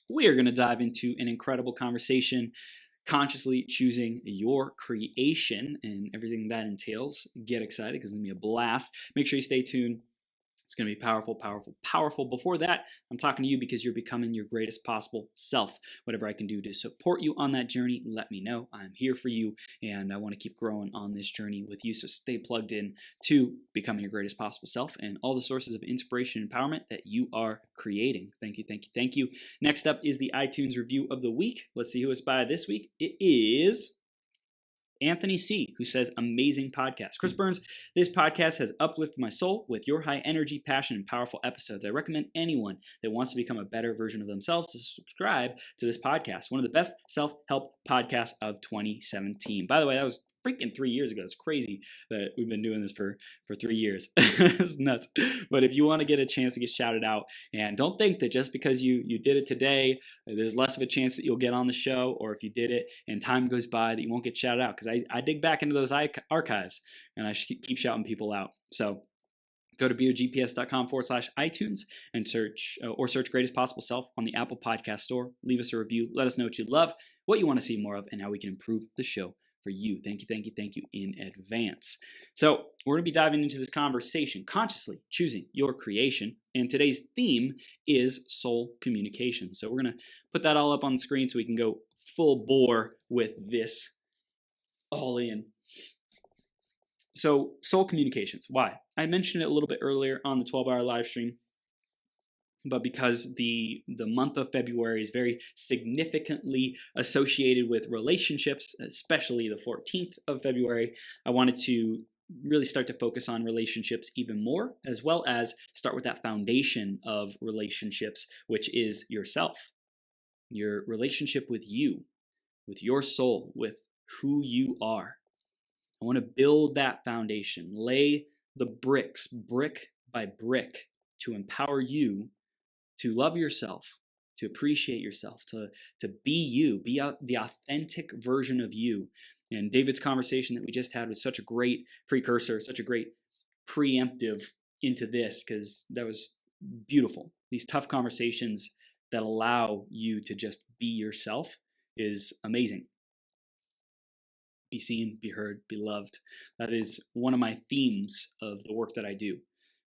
we are going to dive into an incredible conversation, consciously choosing your creation and everything that entails. Get excited because it's going to be a blast. Make sure you stay tuned. It's going to be powerful, powerful, powerful. Before that, I'm talking to you because you're becoming your greatest possible self. Whatever I can do to support you on that journey, let me know. I'm here for you, and I want to keep growing on this journey with you. So stay plugged in to becoming your greatest possible self and all the sources of inspiration and empowerment that you are creating. Thank you, thank you, thank you. Next up is the iTunes review of the week. Let's see who it's by this week. It is Anthony C., who says, amazing podcast. Chris Burns, this podcast has uplifted my soul with your high energy, passion, and powerful episodes. I recommend anyone that wants to become a better version of themselves to subscribe to this podcast. One of the best self-help podcasts of 2017. By the way, that was freaking 3 years ago. It's crazy that we've been doing this for 3 years. It's nuts. But if you want to get a chance to get shouted out, and don't think that just because you did it today, there's less of a chance that you'll get on the show, or if you did it and time goes by that you won't get shouted out, because I dig back into those archives and I keep shouting people out. So go to bogps.com/iTunes and search Greatest Possible Self on the Apple Podcast Store. Leave us a review. Let us know what you love, what you want to see more of, and how we can improve the show for you. Thank you, thank you, thank you in advance. So we're going to be diving into this conversation, consciously choosing your creation. And today's theme is soul communication. So we're going to put that all up on the screen so we can go full bore with this all in. So soul communications, why? I mentioned it a little bit earlier on the 12-hour live stream, but because the month of February is very significantly associated with relationships, especially the 14th of February, I wanted to really start to focus on relationships even more, as well as start with that foundation of relationships, which is yourself, your relationship with you, with your soul, with who you are. I want to build that foundation, lay the bricks, brick by brick, to empower you to love yourself, to appreciate yourself, to be you, be the authentic version of you. And David's conversation that we just had was such a great precursor, such a great preemptive into this, because that was beautiful. These tough conversations that allow you to just be yourself is amazing. Be seen, be heard, be loved. That is one of my themes of the work that I do,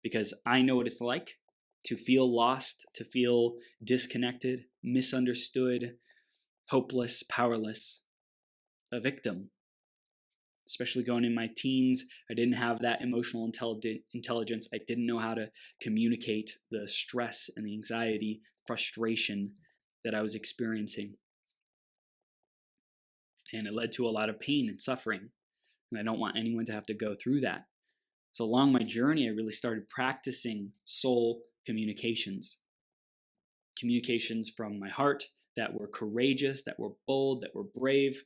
because I know what it's like to feel lost, to feel disconnected, misunderstood, hopeless, powerless, a victim. Especially going in my teens, I didn't have that emotional intelligence. I didn't know how to communicate the stress and the anxiety, frustration that I was experiencing. And it led to a lot of pain and suffering. And I don't want anyone to have to go through that. So along my journey, I really started practicing soul communications. Communications from my heart that were courageous, that were bold, that were brave.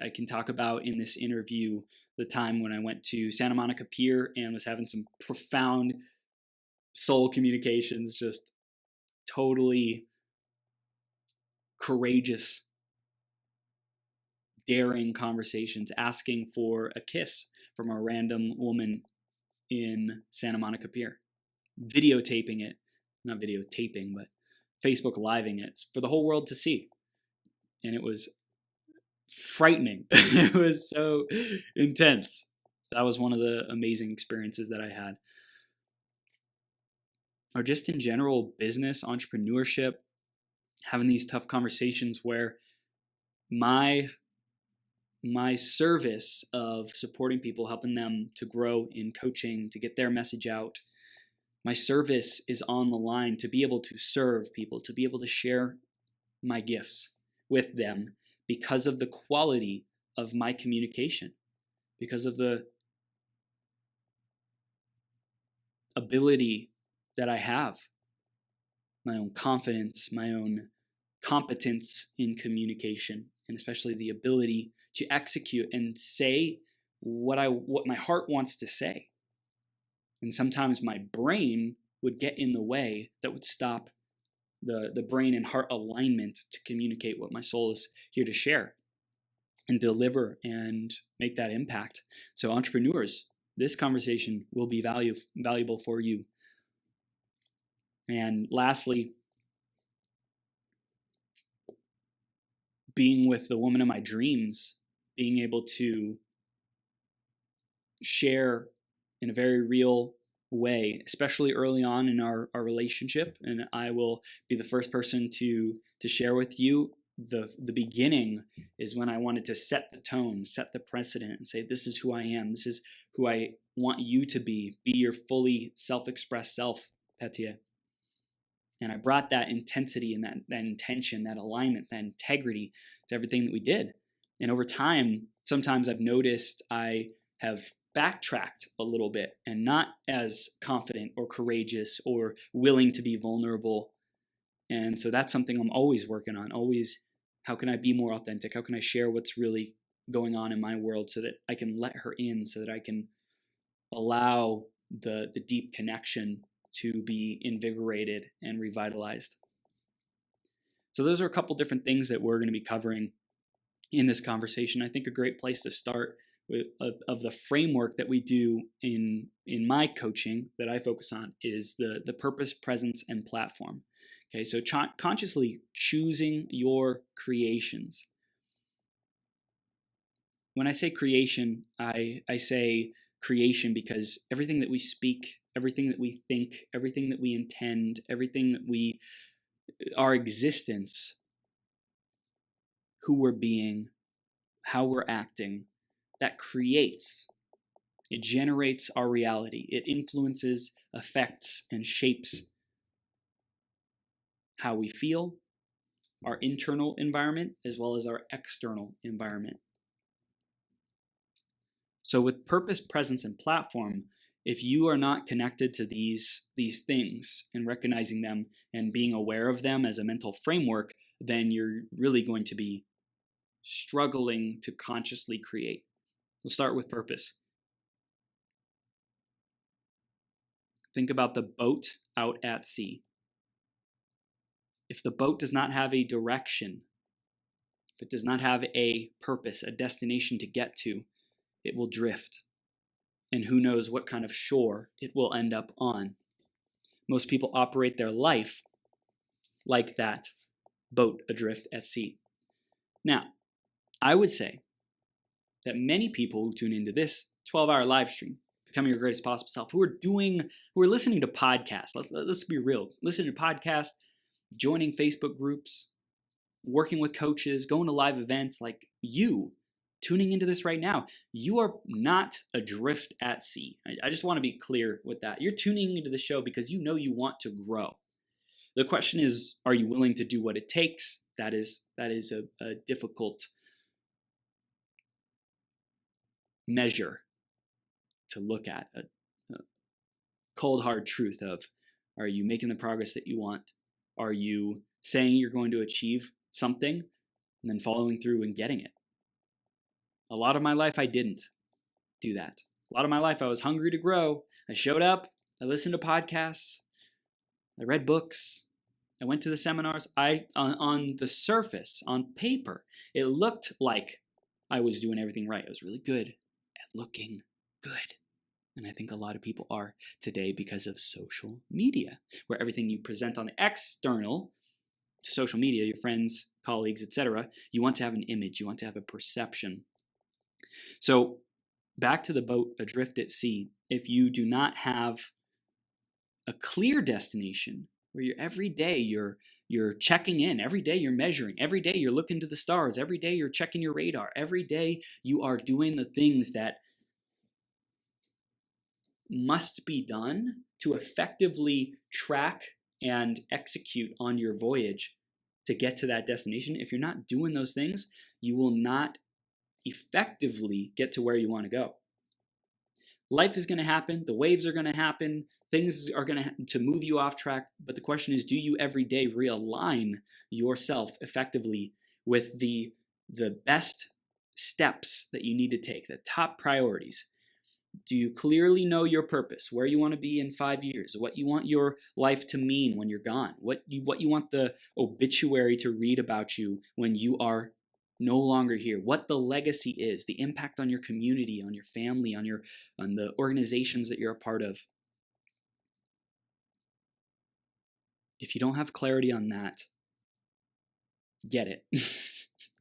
I can talk about in this interview the time when I went to Santa Monica Pier and was having some profound soul communications, just totally courageous, daring conversations, asking for a kiss from a random woman in Santa Monica Pier, videotaping it, not videotaping, but Facebook living it for the whole world to see. And it was frightening. It was so intense. That was one of the amazing experiences that I had. Or just in general, business, entrepreneurship, having these tough conversations where my service of supporting people, helping them to grow in coaching, to get their message out, my service is on the line to be able to serve people, to be able to share my gifts with them because of the quality of my communication, because of the ability that I have, my own confidence, my own competence in communication, and especially the ability to execute and say what my heart wants to say. And sometimes my brain would get in the way that would stop the brain and heart alignment to communicate what my soul is here to share and deliver and make that impact. So entrepreneurs, this conversation will be valuable for you. And lastly, being with the woman of my dreams, being able to share in a very real way, especially early on in our relationship. And I will be the first person to share with you the beginning is when I wanted to set the tone, set the precedent, and say, this is who I am. This is who I want you to be. Be your fully self-expressed self, Petia. And I brought that intensity and that intention, that alignment, that integrity to everything that we did. And over time, sometimes I've noticed I have backtracked a little bit and not as confident or courageous or willing to be vulnerable. And so that's something I'm always working on. Always, how can I be more authentic? How can I share what's really going on in my world so that I can let her in, so that I can allow the deep connection to be invigorated and revitalized. So those are a couple different things that we're going to be covering in this conversation. I think a great place to start with, of the framework that we do in my coaching that I focus on is the purpose, presence, and platform. Okay, so consciously choosing your creations. When I say creation, I say creation because everything that we speak, everything that we think, everything that we intend, everything that our existence, who we're being, how we're acting, that creates, it generates our reality. It influences, affects, and shapes how we feel, our internal environment, as well as our external environment. So with purpose, presence, and platform, if you are not connected to these things and recognizing them and being aware of them as a mental framework, then you're really going to be struggling to consciously create. We'll start with purpose. Think about the boat out at sea. If the boat does not have a direction, if it does not have a purpose, a destination to get to, it will drift. And who knows what kind of shore it will end up on. Most people operate their life like that boat adrift at sea. Now, I would say that many people who tune into this 12-hour live stream, Becoming Your Greatest Possible Self, who are listening to podcasts, let's be real, listening to podcasts, joining Facebook groups, working with coaches, going to live events, like you tuning into this right now, you are not adrift at sea. I just want to be clear with that. You're tuning into the show because you know you want to grow. The question is, are you willing to do what it takes? That is a difficult measure to look at, a cold hard truth of, are you making the progress that you want? Are you saying you're going to achieve something and then following through and getting it? A lot of my life, I didn't do that. A lot of my life, I was hungry to grow. I showed up, I listened to podcasts, I read books, I went to the seminars. On the surface, on paper, it looked like I was doing everything right. I was really good at looking good. And I think a lot of people are today because of social media, where everything you present on the external to social media, your friends, colleagues, etc., you want to have an image, you want to have a perception. So back to the boat adrift at sea, if you do not have a clear destination where every day you're checking in, every day you're measuring, every day you're looking to the stars, every day you're checking your radar, every day you are doing the things that must be done to effectively track and execute on your voyage to get to that destination. If you're not doing those things, you will not effectively get to where you want to go. Life is going to happen. The waves are going to happen. Things are going to move you off track. But the question is, do you every day realign yourself effectively with the best steps that you need to take, the top priorities? Do you clearly know your purpose, where you want to be in 5 years, what you want your life to mean when you're gone, what you want the obituary to read about you when you are no longer here, what the legacy is, the impact on your community, on your family, on the organizations that you're a part of? If you don't have clarity on that, get it.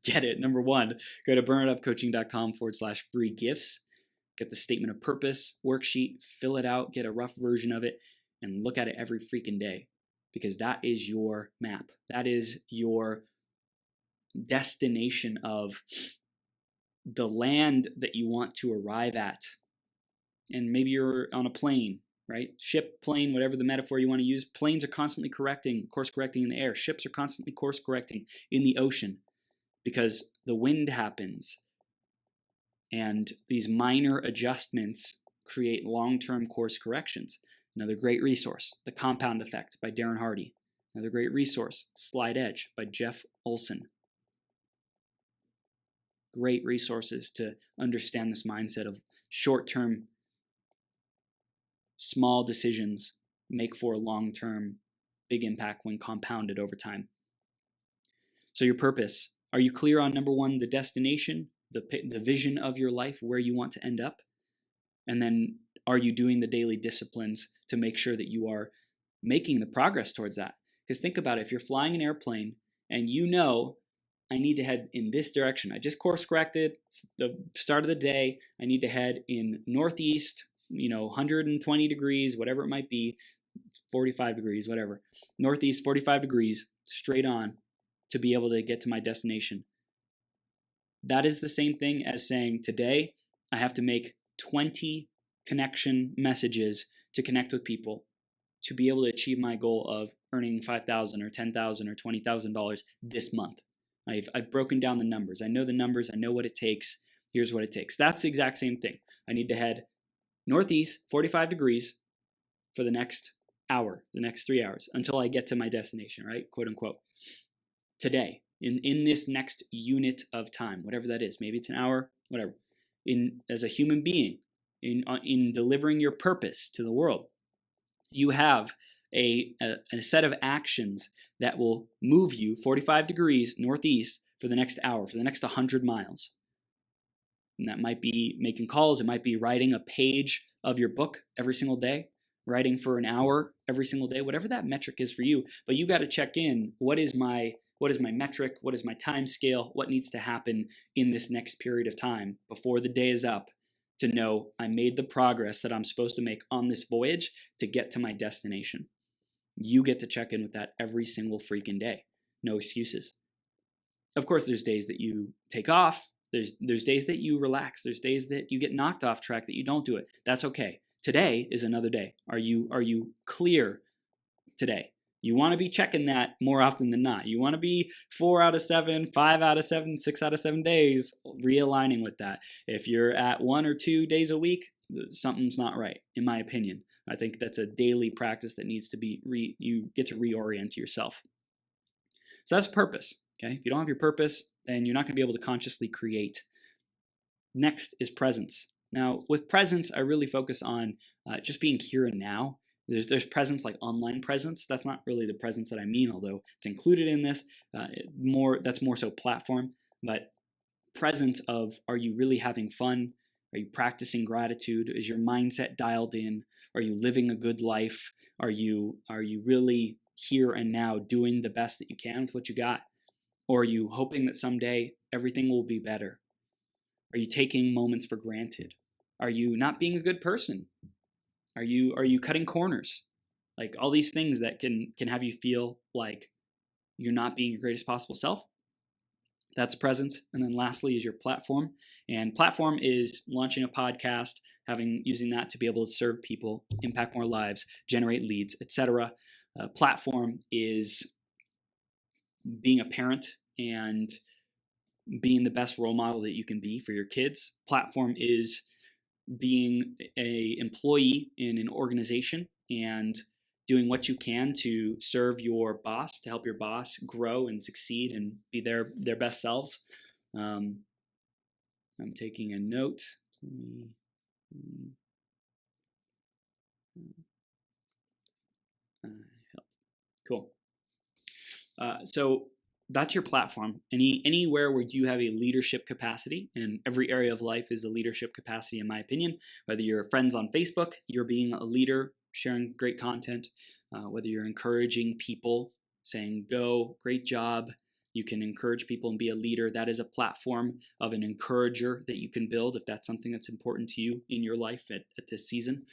get it. Number one, go to burnitupcoaching.com/free gifts. Get the statement of purpose worksheet, fill it out, get a rough version of it, and look at it every freaking day, because that is your map. That is your destination of the land that you want to arrive at. And maybe you're on a plane, right? Ship, plane, whatever the metaphor you want to use. Planes are constantly course correcting in the air. Ships are constantly course correcting in the ocean because the wind happens. And these minor adjustments create long-term course corrections. Another great resource, The Compound Effect by Darren Hardy. Another great resource, Slide Edge by Jeff Olson. Great resources to understand this mindset of short-term, small decisions make for a long-term big impact when compounded over time. So your purpose. Are you clear on number one, the destination, the vision of your life, where you want to end up? And then are you doing the daily disciplines to make sure that you are making the progress towards that? Because think about it, if you're flying an airplane and you know, I need to head in this direction. I just course corrected, it's the start of the day. I need to head in northeast, 120 degrees, whatever it might be, 45 degrees, whatever. Northeast, 45 degrees, straight on to be able to get to my destination. That is the same thing as saying, today I have to make 20 connection messages to connect with people to be able to achieve my goal of earning $5,000 or $10,000 or $20,000 this month. I've broken down the numbers. I know the numbers. I know what it takes. Here's what it takes. That's the exact same thing. I need to head northeast, 45 degrees for the next hour, the next 3 hours, until I get to my destination, right? Quote unquote. Today, in this next unit of time, whatever that is, maybe it's an hour, whatever. As a human being, in delivering your purpose to the world, you have a set of actions that will move you 45 degrees northeast for the next hour, for the next 100 miles. And that might be making calls. It might be writing a page of your book every single day, writing for an hour every single day, whatever that metric is for you. But you got to check in. What is my metric? What is my time scale? What needs to happen in this next period of time before the day is up to know I made the progress that I'm supposed to make on this voyage to get to my destination? You get to check in with that every single freaking day. No excuses. Of course, there's days that you take off. There's days that you relax. There's days that you get knocked off track, that you don't do it. That's okay. Today is another day. Are you clear today? You want to be checking that more often than not. You want to be 4 out of 7, 5 out of 7, 6 out of 7 days, realigning with that. If you're at 1 or 2 days a week, something's not right, in my opinion. I think that's a daily practice that needs to be, you get to reorient yourself. So that's purpose, okay? If you don't have your purpose, then you're not going to be able to consciously create. Next is presence. Now, with presence, I really focus on just being here and now. There's presence like online presence. That's not really the presence that I mean, although it's included in this. That's more so platform, but presence of, are you really having fun? Are you practicing gratitude? Is your mindset dialed in? Are you living a good life? Are you really here and now doing the best that you can with what you got? Or are you hoping that someday everything will be better? Are you taking moments for granted? Are you not being a good person? Are you cutting corners? Like all these things that can have you feel like you're not being your greatest possible self. That's presence. And then lastly is your platform. And platform is launching a podcast, using that to be able to serve people, impact more lives, generate leads, etc. Platform is being a parent and being the best role model that you can be for your kids. Platform is being an employee in an organization and doing what you can to serve your boss, to help your boss grow and succeed and be their best selves. I'm taking a note. Cool. So that's your platform. Anywhere where you have a leadership capacity, and every area of life is a leadership capacity, in my opinion. Whether you're friends on Facebook, you're being a leader, sharing great content. Whether you're encouraging people, saying, go, great job, You can encourage people and be a leader. That is a platform of an encourager that you can build if that's something that's important to you in your life at this season.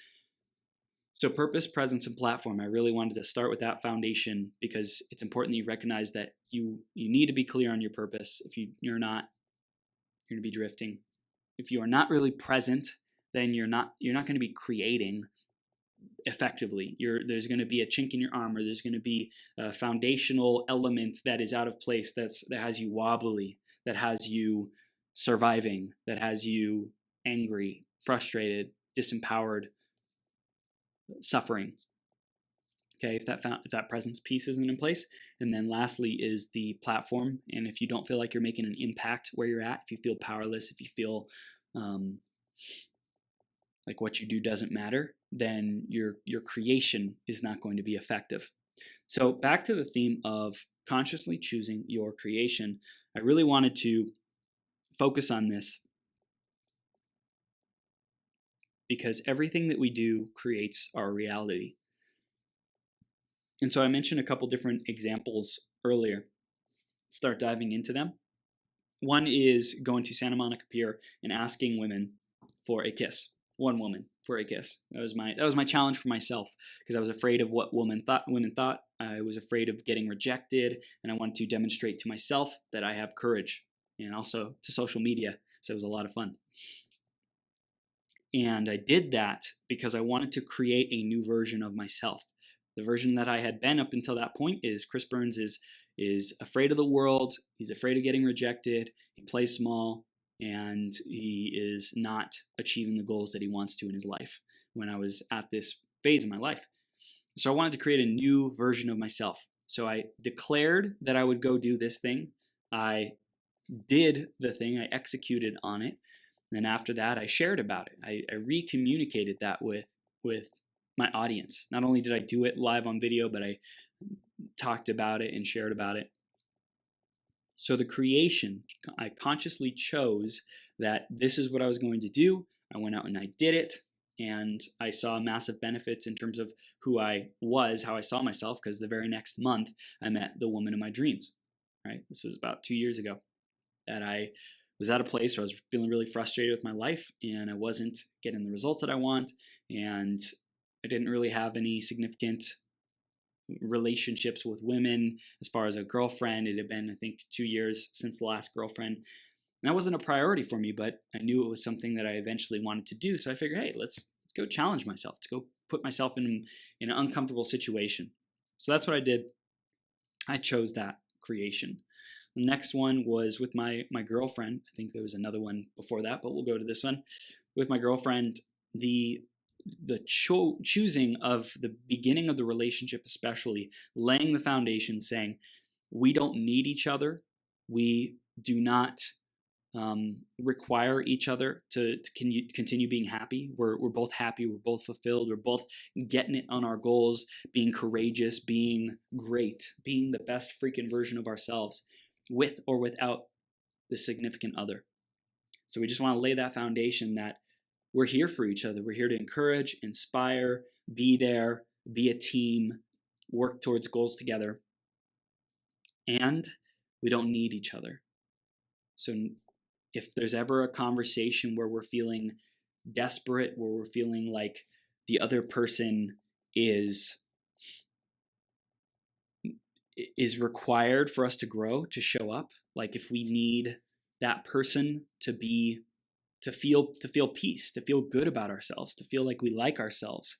So purpose, presence, and platform. I really wanted to start with that foundation because it's important that you recognize that you need to be clear on your purpose. If you're not, you're going to be drifting. If you are not really present, then you're not going to be creating effectively. There's going to be a chink in your armor. There's going to be a foundational element that is out of place, that has you wobbly, that has you surviving, that has you angry, frustrated, disempowered, suffering. Okay, if that presence piece isn't in place. And then lastly is the platform. And if you don't feel like you're making an impact where you're at, if you feel powerless, if you feel like what you do doesn't matter, then your creation is not going to be effective. So back to the theme of consciously choosing your creation, I really wanted to focus on this because everything that we do creates our reality. And so I mentioned a couple different examples earlier. Let's start diving into them. One is going to Santa Monica Pier and asking women for a kiss. One woman for a kiss. That was my challenge for myself because I was afraid of what women thought. I was afraid of getting rejected, and I wanted to demonstrate to myself that I have courage, and also to social media. So it was a lot of fun. And I did that because I wanted to create a new version of myself. The version that I had been up until that point is Chris Burns is afraid of the world. He's afraid of getting rejected. He plays small, and he is not achieving the goals that he wants to in his life when I was at this phase in my life. So I wanted to create a new version of myself. So I declared that I would go do this thing. I did the thing. I executed on it. And then after that, I shared about it. I re-communicated that with my audience. Not only did I do it live on video, but I talked about it and shared about it. So the creation, I consciously chose that this is what I was going to do. I went out and I did it, and I saw massive benefits in terms of who I was, how I saw myself, because the very next month I met the woman of my dreams, right? This was about 2 years ago that I was at a place where I was feeling really frustrated with my life, and I wasn't getting the results that I want, and I didn't really have any significant relationships with women. As far as a girlfriend, it had been, I think, 2 years since the last girlfriend. And that wasn't a priority for me, but I knew it was something that I eventually wanted to do. So I figured, hey, let's go challenge myself. Let's go put myself in an uncomfortable situation. So that's what I did. I chose that creation. The next one was with my girlfriend. I think there was another one before that, but we'll go to this one. With my girlfriend, the choosing of the beginning of the relationship, especially laying the foundation, saying we don't need each other, we do not require each other to continue being happy. We're both happy, we're both fulfilled, we're both getting it on our goals, being courageous, being great, being the best freaking version of ourselves, with or without the significant other. So we just want to lay that foundation that we're here for each other. We're here to encourage, inspire, be there, be a team, work towards goals together. And we don't need each other. So if there's ever a conversation where we're feeling desperate, where we're feeling like the other person is required for us to grow, to show up, like if we need that person to feel peace, to feel good about ourselves, to feel like we like ourselves.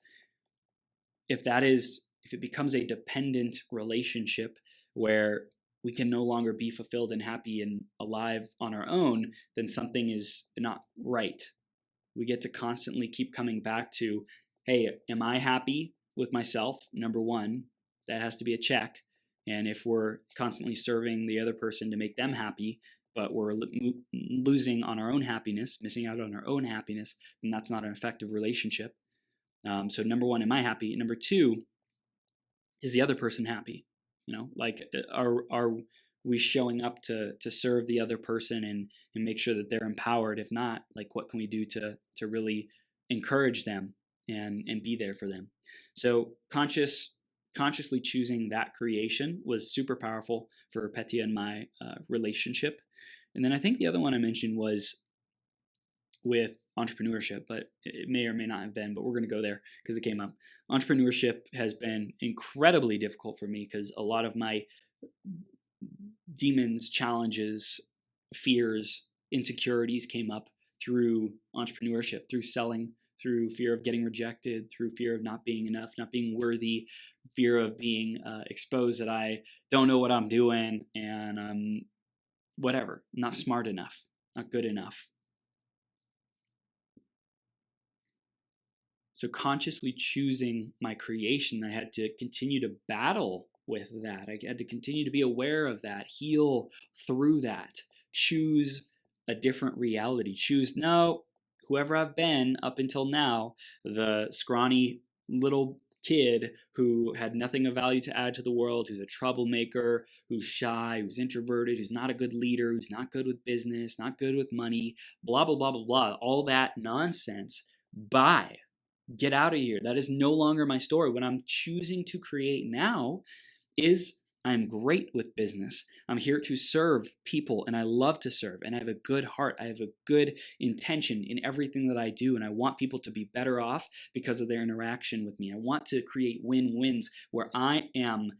If it becomes a dependent relationship where we can no longer be fulfilled and happy and alive on our own, then something is not right. We get to constantly keep coming back to, hey, am I happy with myself? Number one, that has to be a check. And if we're constantly serving the other person to make them happy, but we're losing on our own happiness, missing out on our own happiness, then that's not an effective relationship. So number one, am I happy? Number two, is the other person happy? Like are we showing up to serve the other person and make sure that they're empowered? If not, like what can we do to really encourage them and be there for them? So conscious consciously choosing that creation was super powerful for Petya and my relationship. And then I think the other one I mentioned was with entrepreneurship, but it may or may not have been, but we're going to go there because it came up. Entrepreneurship has been incredibly difficult for me because a lot of my demons, challenges, fears, insecurities came up through entrepreneurship, through selling, through fear of getting rejected, through fear of not being enough, not being worthy, fear of being exposed that I don't know what I'm doing and I'm whatever, not smart enough, not good enough. So consciously choosing my creation, I had to continue to battle with that. I had to continue to be aware of that, heal through that, choose a different reality, choose, no, whoever I've been up until now, the scrawny little kid who had nothing of value to add to the world, who's a troublemaker, who's shy, who's introverted, who's not a good leader, who's not good with business, not good with money, blah, blah, blah, blah, blah, all that nonsense. Bye. Get out of here. That is no longer my story. What I'm choosing to create now is I'm great with business. I'm here to serve people and I love to serve and I have a good heart. I have a good intention in everything that I do and I want people to be better off because of their interaction with me. I want to create win-wins where I am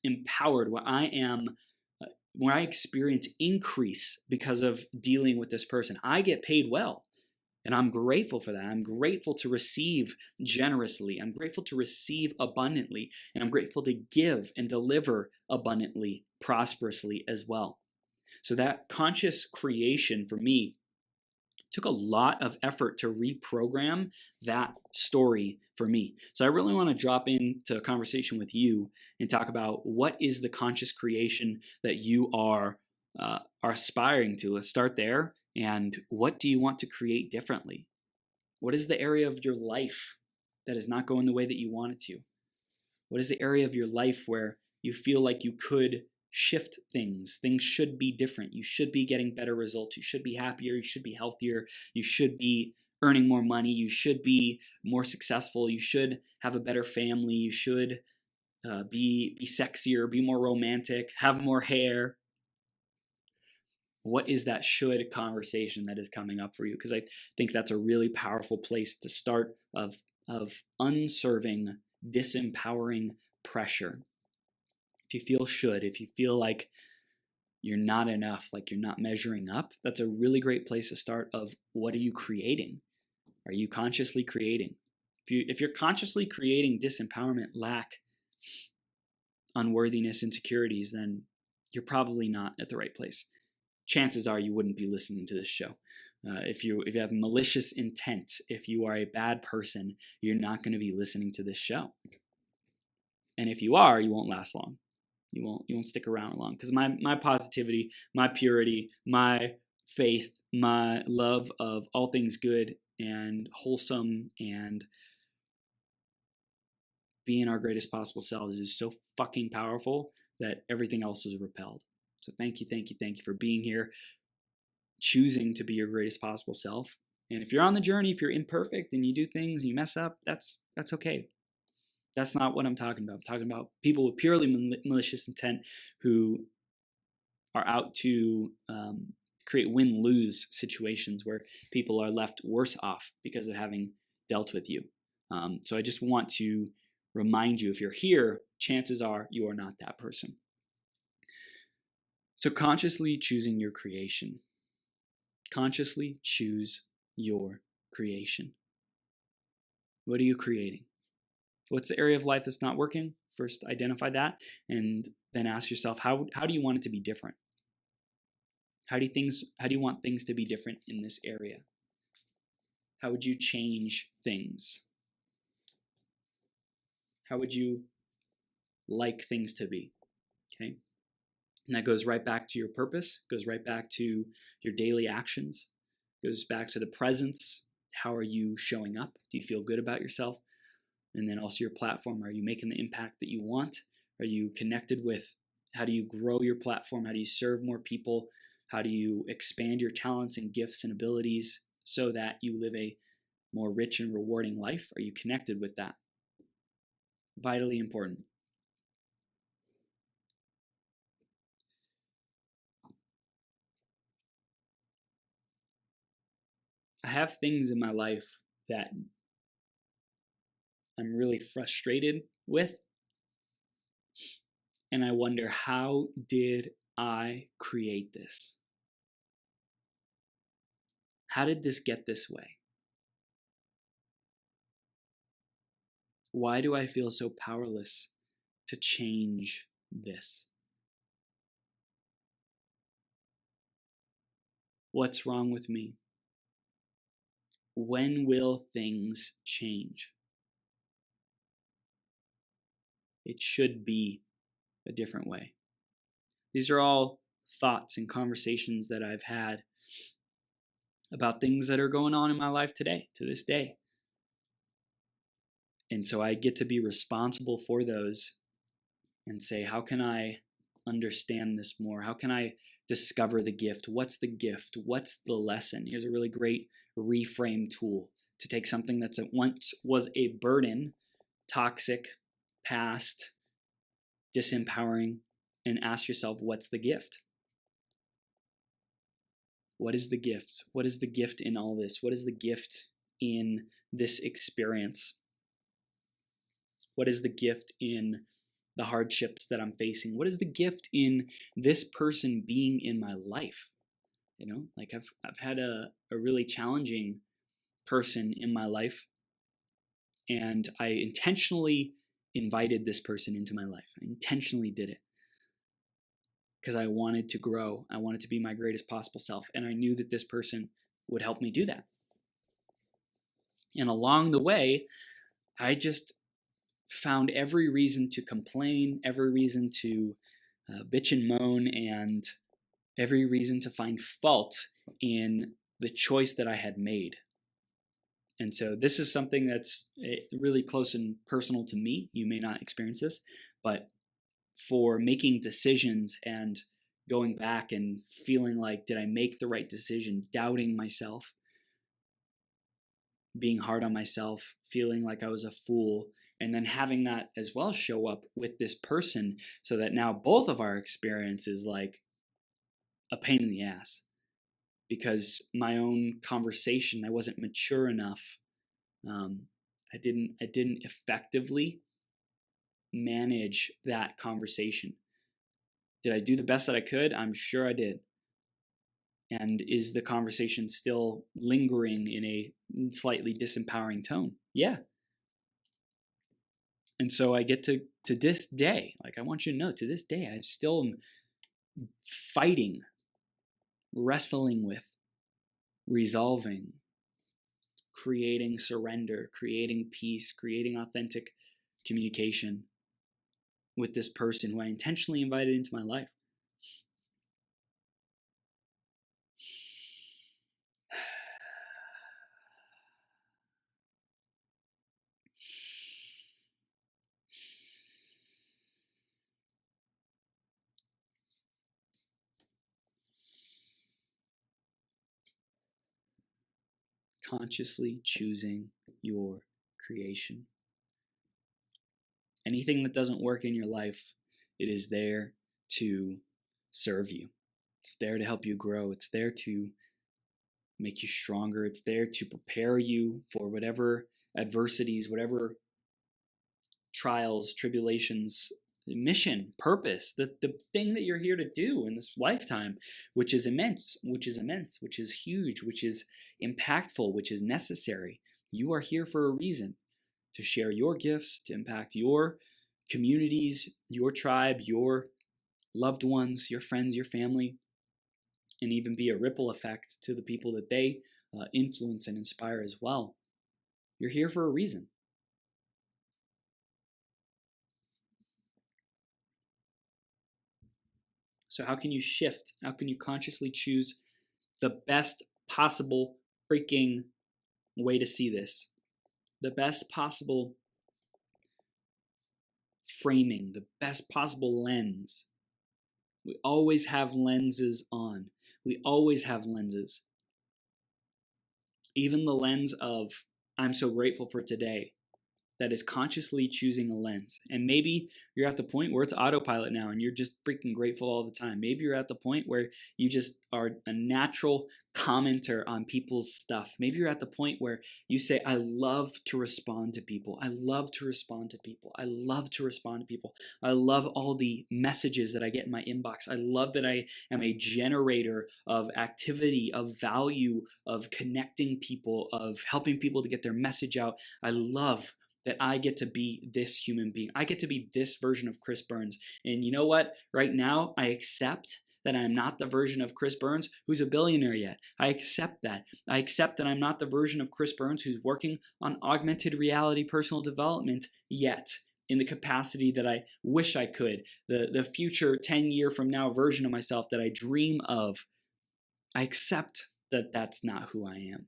empowered, where I experience increase because of dealing with this person. I get paid well. And I'm grateful for that. I'm grateful to receive generously. I'm grateful to receive abundantly. And I'm grateful to give and deliver abundantly, prosperously as well. So that conscious creation for me took a lot of effort to reprogram that story for me. So I really want to drop into a conversation with you and talk about what is the conscious creation that you are aspiring to. Let's start there. And what do you want to create differently? What is the area of your life that is not going the way that you want it to? What is the area of your life where you feel like you could shift things? Things should be different. You should be getting better results. You should be happier. You should be healthier. You should be earning more money. You should be more successful. You should have a better family. You should be sexier, be more romantic, have more hair. What is that should conversation that is coming up for you? Because I think that's a really powerful place to start of unserving, disempowering pressure. If you feel should, if you feel like you're not enough, like you're not measuring up, that's a really great place to start of what are you creating? Are you consciously creating? If you're consciously creating disempowerment, lack, unworthiness, insecurities, then you're probably not at the right place. Chances are you wouldn't be listening to this show. If you have malicious intent, if you are a bad person, you're not going to be listening to this show. And if you are, you won't last long. You won't stick around long because my positivity, my purity, my faith, my love of all things good and wholesome and being our greatest possible selves is so fucking powerful that everything else is repelled. So thank you for being here, choosing to be your greatest possible self. And if you're on the journey, if you're imperfect and you do things and you mess up, that's okay. That's not what I'm talking about. I'm talking about people with purely malicious intent who are out to create win-lose situations where people are left worse off because of having dealt with you. So I just want to remind you, if you're here, chances are you are not that person. So consciously choosing your creation. Consciously choose your creation. What are you creating? What's the area of life that's not working? First, identify that, and then ask yourself, how do you want it to be different? How do you want things to be different in this area? How would you change things? How would you like things to be? Okay. And that goes right back to your purpose, goes right back to your daily actions, goes back to the presence. How are you showing up? Do you feel good about yourself? And then also your platform. Are you making the impact that you want? Are you connected with how do you grow your platform? How do you serve more people? How do you expand your talents and gifts and abilities so that you live a more rich and rewarding life? Are you connected with that? vitally important. I have things in my life that I'm really frustrated with, and I wonder, how did I create this? How did this get this way? Why do I feel so powerless to change this? What's wrong with me? When will things change? It should be a different way. These are all thoughts and conversations that I've had about things that are going on in my life today, to this day. And so I get to be responsible for those and say, how can I understand this more? How can I discover the gift? What's the gift? What's the lesson? Here's a really great reframe tool to take something that's once was a burden, toxic, past, disempowering, and ask yourself, what's the gift? What is the gift? What is the gift in all this? What is the gift in this experience? What is the gift in the hardships that I'm facing? What is the gift in this person being in my life? You know, like I've had a really challenging person in my life, and I intentionally invited this person into my life. I intentionally did it because I wanted to grow. I wanted to be my greatest possible self, and I knew that this person would help me do that. And along the way, I just found every reason to complain, every reason to bitch and moan, and every reason to find fault in the choice that I had made. And so this is something that's really close and personal to me. You may not experience this, but for making decisions and going back and feeling like, did I make the right decision? Doubting myself, being hard on myself, feeling like I was a fool, and then having that as well show up with this person, so that now both of our experience is like a pain in the ass, because my own conversation, I wasn't mature enough. I didn't effectively manage that conversation. Did I do the best that I could? I'm sure I did. And is the conversation still lingering in a slightly disempowering tone? Yeah. And so I get to this day, like, I want you to know, to this day, I still am fighting, wrestling with, resolving, creating surrender, creating peace, creating authentic communication with this person who I intentionally invited into my life. Consciously choosing your creation. Anything that doesn't work in your life, it is there to serve you. It's there to help you grow. It's there to make you stronger. It's there to prepare you for whatever adversities, whatever trials, tribulations, mission, purpose, the thing that you're here to do in this lifetime, which is immense, which is huge, which is impactful, which is necessary. You are here for a reason, to share your gifts, to impact your communities, your tribe, your loved ones, your friends, your family, and even be a ripple effect to the people that they influence and inspire as well. You're here for a reason. So how can you shift? How can you consciously choose the best possible freaking way to see this? The best possible framing, the best possible lens. We always have lenses on. We always have lenses. Even the lens of, I'm so grateful for today. that is consciously choosing a lens. And maybe you're at the point where it's autopilot now and you're just freaking grateful all the time. Maybe you're at the point where you just are a natural commenter on people's stuff. Maybe you're at the point where you say, I love to respond to people. I love to respond to people. I love to respond to people. I love all the messages that I get in my inbox. I love that I am a generator of activity, of value, of connecting people, of helping people to get their message out. I love that I get to be this human being. I get to be this version of Chris Burns. And you know what? Right now, I accept that I'm not the version of Chris Burns who's a billionaire yet. I accept that. I accept that I'm not the version of Chris Burns who's working on augmented reality personal development yet in the capacity that I wish I could. The future 10-year from now version of myself that I dream of. I accept that that's not who I am.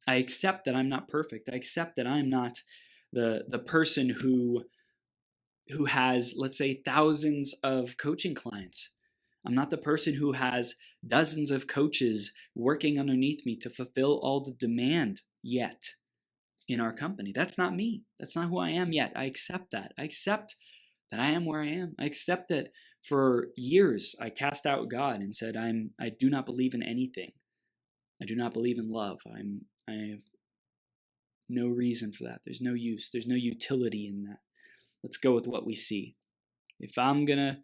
I accept that I'm not perfect. I accept that I'm not the person who has, let's say, thousands of coaching clients. I'm not the person who has dozens of coaches working underneath me to fulfill all the demand yet in our company. That's not me. That's not who I am yet. I accept that. I accept that I am where I am. I accept that for years I cast out God and said, I do not believe in anything. I do not believe in love. I have no reason for that. There's no use. There's no utility in that. Let's go with what we see. If I'm going to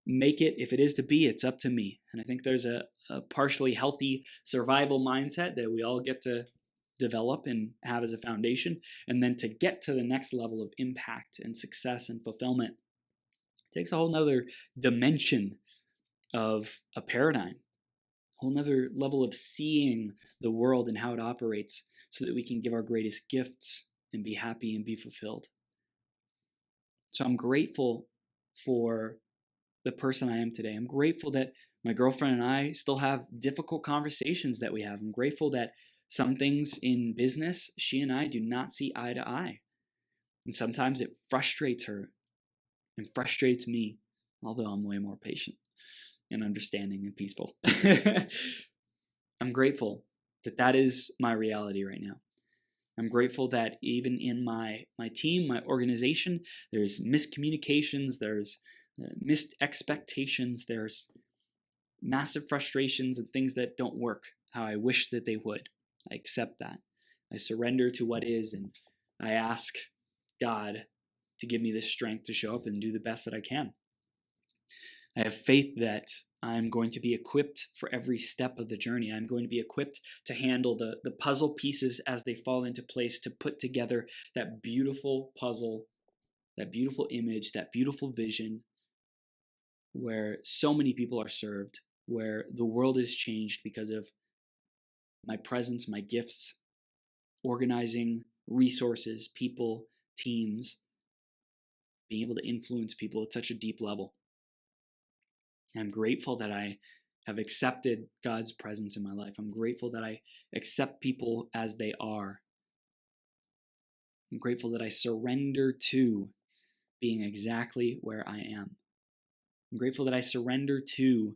make it, if it is to be, it's up to me. And I think there's a partially healthy survival mindset that we all get to develop and have as a foundation. And then to get to the next level of impact and success and fulfillment, it takes a whole nother dimension of a paradigm, a whole nother level of seeing the world and how it operates so that we can give our greatest gifts and be happy and be fulfilled. So I'm grateful for the person I am today. I'm grateful that my girlfriend and I still have difficult conversations that we have. I'm grateful that some things in business, she and I do not see eye to eye. And sometimes it frustrates her and frustrates me, although I'm way more patient and understanding and peaceful. I'm grateful that that is my reality right now. I'm grateful that even in my team, my organization, there's miscommunications, there's missed expectations, there's massive frustrations and things that don't work how I wish that they would. I accept that. I surrender to what is, and I ask God to give me the strength to show up and do the best that I can. I have faith that I'm going to be equipped for every step of the journey. I'm going to be equipped to handle the puzzle pieces as they fall into place, to put together that beautiful puzzle, that beautiful image, that beautiful vision where so many people are served, where the world is changed because of my presence, my gifts, organizing resources, people, teams, being able to influence people at such a deep level. I'm grateful that I have accepted God's presence in my life. I'm grateful that I accept people as they are. I'm grateful that I surrender to being exactly where I am. I'm grateful that I surrender to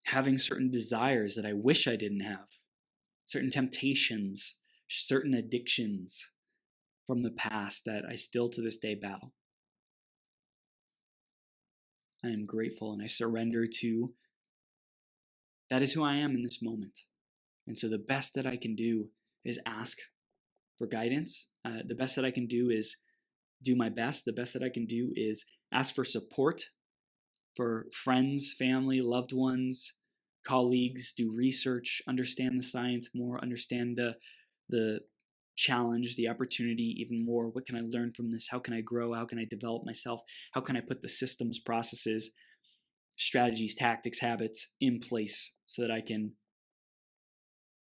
having certain desires that I wish I didn't have, certain temptations, certain addictions from the past that I still to this day battle. I am grateful and I surrender to that is who I am in this moment. And so the best that I can do is ask for guidance. The best that I can do is do my best. The best that I can do is ask for support for friends, family, loved ones, colleagues, do research, understand the science more, understand the challenge, the opportunity even more. What can I learn from this? How can I grow? How can I develop myself? How can I put the systems, processes, strategies, tactics, habits in place so that I can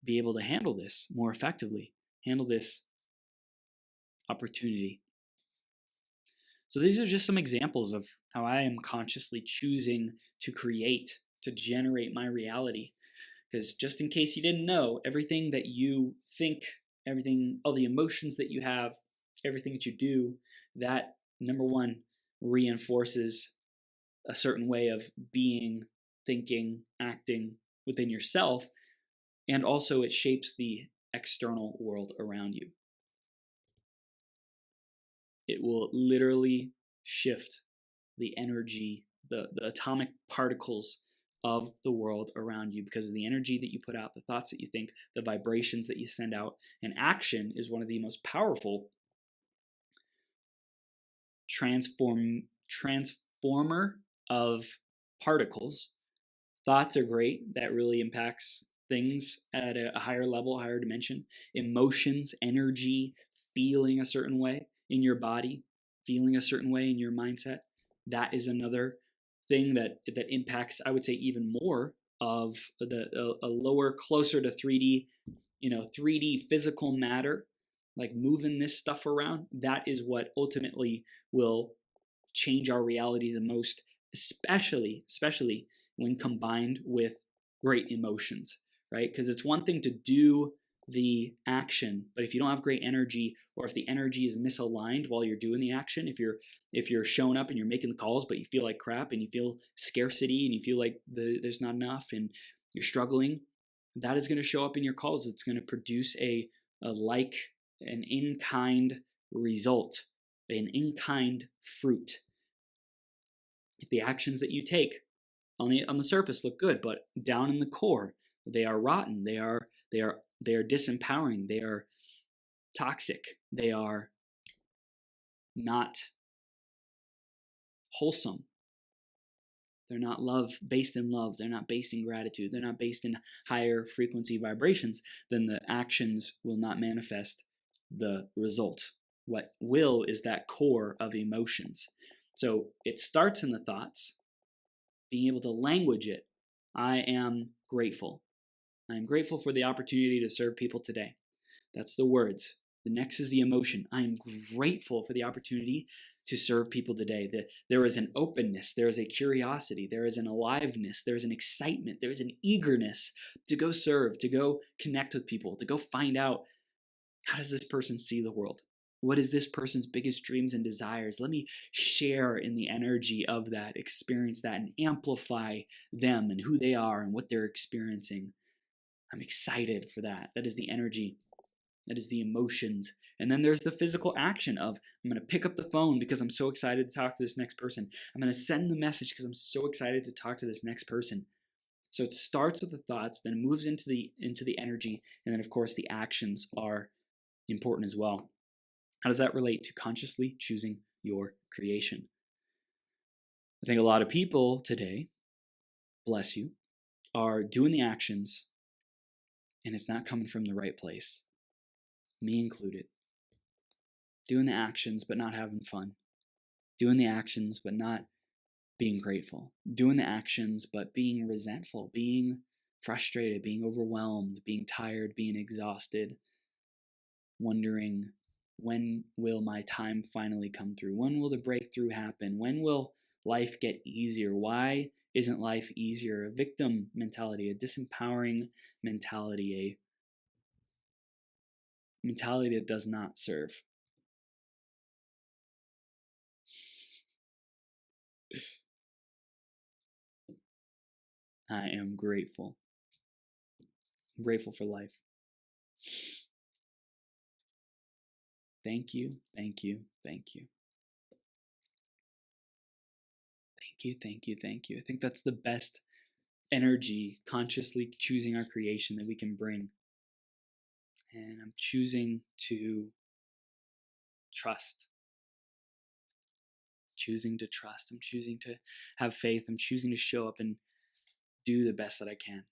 be able to handle this more effectively, handle this opportunity. So these are just some examples of how I am consciously choosing to create, to generate my reality. Because just in case you didn't know, everything that you think, everything, all the emotions that you have, everything that you do, that, number one, reinforces a certain way of being, thinking, acting within yourself. And also it shapes the external world around you. it will literally shift the energy, the atomic particles of the world around you because of the energy that you put out, the thoughts that you think, the vibrations that you send out. And action is one of the most powerful transformer of particles. Thoughts are great. That really impacts things at a higher level, higher dimension. Emotions, energy, feeling a certain way in your body, feeling a certain way in your mindset. That is another thing that impacts, I would say, even more of a lower, closer to 3D, 3D physical matter, like moving this stuff around. That is what ultimately will change our reality the most, especially when combined with great emotions, right? Because it's one thing to do the action, but if you don't have great energy, or if the energy is misaligned while you're doing the action, if you're showing up and you're making the calls but you feel like crap and you feel scarcity and you feel like there's not enough and you're struggling, that is going to show up in your calls. It's going to produce an in-kind result, an in-kind fruit. If the actions that you take on the surface look good, but down in the core they are rotten, they are disempowering, they are toxic, they are not wholesome, they're not based in love, they're not based in gratitude, they're not based in higher frequency vibrations, then the actions will not manifest the result. What will is that core of emotions. So it starts in the thoughts, being able to language it. I am grateful. I am grateful for the opportunity to serve people today. That's the words. The next is the emotion. I am grateful for the opportunity to serve people today. There is an openness, there is a curiosity, there is an aliveness, there is an excitement, there is an eagerness to go serve, to go connect with people, to go find out, how does this person see the world? What is this person's biggest dreams and desires? Let me share in the energy of that, experience that, and amplify them and who they are and what they're experiencing. I'm excited for that. That is the energy. That is the emotions. And then there's the physical action of, I'm going to pick up the phone because I'm so excited to talk to this next person. I'm going to send the message because I'm so excited to talk to this next person. So it starts with the thoughts, then it moves into the energy, and then of course the actions are important as well. How does that relate to consciously choosing your creation? I think a lot of people today, bless you, are doing the actions and it's not coming from the right place. Me included. Doing the actions but not having fun. Doing the actions but not being grateful. Doing the actions but being resentful, being frustrated, being overwhelmed, being tired, being exhausted, wondering, when will my time finally come through? When will the breakthrough happen? When will life get easier? Why isn't life easier? A victim mentality, a disempowering mentality, a mentality that does not serve. I am grateful. I'm grateful for life. Thank you, thank you, thank you. Thank you, thank you, thank you. I think that's the best energy, consciously choosing our creation, that we can bring. And I'm choosing to trust. Choosing to trust. I'm choosing to have faith. I'm choosing to show up and do the best that I can.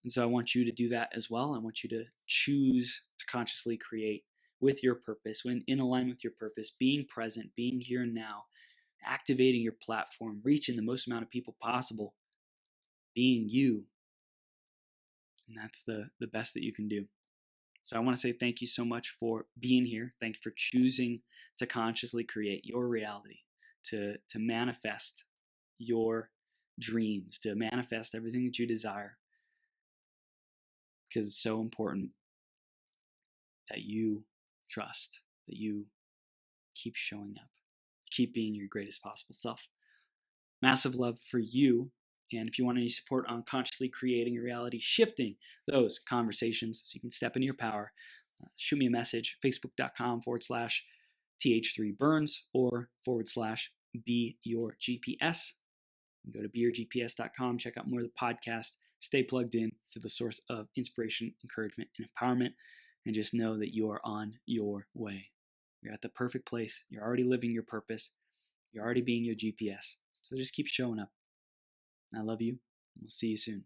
And so I want you to do that as well. I want you to choose to consciously create with your purpose, when in alignment with your purpose, being present, being here and now, activating your platform, reaching the most amount of people possible, being you. And that's the best that you can do. So I want to say thank you so much for being here. Thank you for choosing to consciously create your reality, to manifest your dreams, to manifest everything that you desire. Because it's so important that you trust, that you keep showing up, keep being your greatest possible self. Massive love for you. And if you want any support on consciously creating your reality, shifting those conversations so you can step into your power, shoot me a message, facebook.com/th3burns or /be your GPS. Go to beyourgps.com, check out more of the podcast, stay plugged in to the source of inspiration, encouragement, and empowerment, and just know that you are on your way. You're at the perfect place. You're already living your purpose. You're already being your GPS. So just keep showing up. I love you. We'll see you soon.